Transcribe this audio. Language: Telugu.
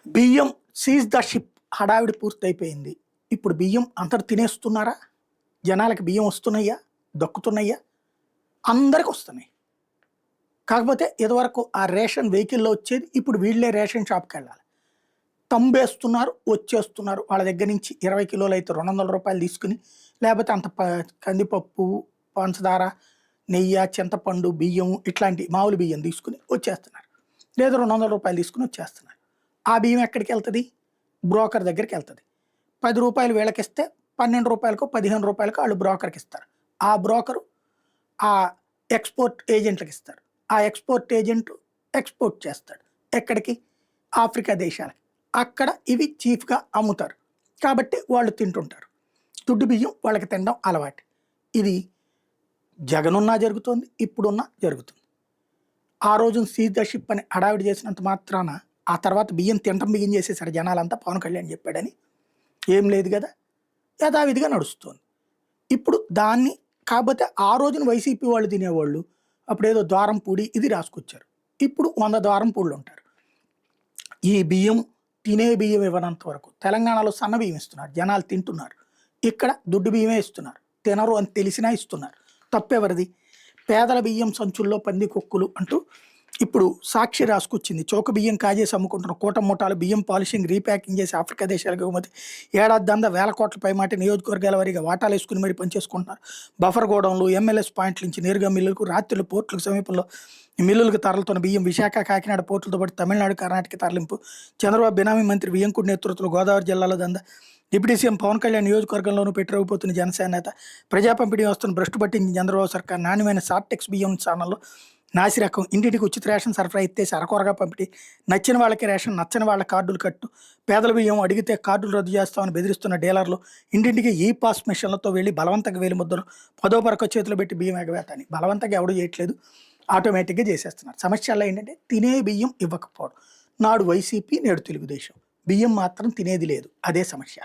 బియ్యం సీజ్ ద షిప్ హడావిడి పూర్తయిపోయింది. ఇప్పుడు బియ్యం అందరూ తినేస్తున్నారా? జనాలకి బియ్యం వస్తున్నాయా? దక్కుతున్నాయా? అందరికి వస్తున్నాయి. కాకపోతే ఇదివరకు ఆ రేషన్ వెహికల్‌లో వచ్చేది. ఇప్పుడు వీళ్ళే రేషన్ షాప్‌కెళ్ళాలి. తంబేస్తున్నారు, వచ్చేస్తున్నారు. వాళ్ళ దగ్గర నుంచి 20 కిలోలైతే రూ. 200 తీసుకొని, లేపోతే అంత కందిపప్పు, పంచదార, నెయ్య, చింతపండు, బియ్యం ఇట్లాంటి మామూలు బియ్యం తీసుకొని వచ్చేస్తున్నారు. లేదా రూ. 200 తీసుకొని వచ్చేస్తున్నారు. ఆ బియ్యం ఎక్కడికెళ్తది? బ్రోకర్ దగ్గరికెళ్తది. రూ. 10 వీళ్ళకిస్తే రూ. 12కో, రూ. 15కో ఆళ్ళు బ్రోకర్‌కిస్తారు. ఆ బ్రోకరు ఆ ఎక్స్‌పోర్ట్ ఏజెంట్‌లకిస్తారు. ఆ ఎక్స్‌పోర్ట్ ఏజెంట్ ఎక్స్‌పోర్ట్ చేస్తాడు. ఎక్కడికి? ఆఫ్రికా దేశాలకి. అక్కడ ఇవి చీప్‌గా అమ్ముతారు. కాబట్టి వాళ్ళు తింటుంటారు. దుడ్డు బియ్యం వాళ్ళకి తినడం అలవాటు. ఇది జగనున్నా జరుగుతోంది. ఇప్పుడున్నా జరుగుతుంది. ఆ రోజున సీజ్ ద షిప్ అని హడావిడి చేసినంత మాత్రాన ఆ తర్వాత బియ్యం తినటం బియ్యం చేసేసారు జనాలంతా పవన్ కళ్యాణ్ చెప్పాడని. ఏం లేదు గదా! యథావిధిగా నడుస్తోంది. ఇప్పుడు దాన్ని కాపోతే ఆ రోజున వైసీపీ వాళ్ళు తినేవాళ్ళు అప్పుడేదో ద్వారం పూడి ఇది రాసుకొచ్చారు. ఇప్పుడు 100 ద్వారం పూడులుంటారు. ఈ బియ్యం తినే బియ్యం ఇవ్వనంత వరకు తెలంగాణలో సన్న బియ్యం ఇస్తున్నారు. జనాలు తింటున్నారు. ఇక్కడ దుడ్డు బియ్యమే ఇస్తున్నారు. తినరు అని తెలిసినా ఇస్తున్నారు. తప్పెవరిది? పేదల బియ్యం సంచుల్లో పందికొక్కులు అంటూ ఇప్పుడు సాక్షి రాసుకొచ్చింది. చౌక బియ్యం కాజేసి అమ్ముకుంటున్న కూటమి ముఠాలు బియ్యం పాలిషింగ్, రీప్యాకింగ్ చేసి ఆఫ్రికా దేశాలకు ఎగుమతి. ఏడాది దందా వేల కోట్ల పైమాటి నియోజకవర్గాల వారీగా వాటాలు వేసుకుని మరీ పనిచేసుకుంటున్నారు. బఫర్ గోడౌన్లు, ఎంఎల్ఎస్ పాయింట్ల నుంచి నేరుగా మిల్లులకు, రాత్రులు పోర్టులకు సమీపంలో మిల్లులకు తరలుతున్న బియ్యం విశాఖ, కాకినాడ పోర్టులతో పాటు తమిళనాడు, కర్ణాటక తరలింపు. చంద్రబాబు బినామీ మంత్రి వియ్యంకుడి నేతృత్వంలో గోదావరి జిల్లాలో దందా. డిప్యూటీ సీఎం పవన్ కళ్యాణ్ నియోజకవర్గంలోనూ పెట్టిపోతున్న జనసేన నేత. ప్రజా పంపిణీ వ్యవస్థను భ్రష్టు పట్టించిన చంద్రబాబు సర్కార్ నాణ్యమైన సార్టెక్స్ బియ్యం స్థానంలో నాసి రకం. ఇంటింటికి ఉచిత రేషన్ సరఫరా ఎత్తేసి అరకొరగా పంపిణీ. నచ్చిన వాళ్ళకి రేషన్, నచ్చని వాళ్ళ కార్డులు కట్టు. పేదల బియ్యం అడిగితే కార్డులు రద్దు చేస్తామని బెదిరిస్తున్న డీలర్లు. ఇంటింటికి ఈ పాస్ మిషన్లతో వెళ్ళి బలవంతంగా వేలు ముద్దలు. 10వ పరక చేతిలో పెట్టి బియ్యం ఎగవేతని. బలవంతంగా ఎవడు చేయట్లేదు, ఆటోమేటిక్గా చేసేస్తున్నారు. సమస్యల్లో ఏంటంటే తినే బియ్యం ఇవ్వకపోవడం. నాడు వైసీపీ, నేడు తెలుగుదేశం. బియ్యం మాత్రం తినేది లేదు. అదే సమస్య.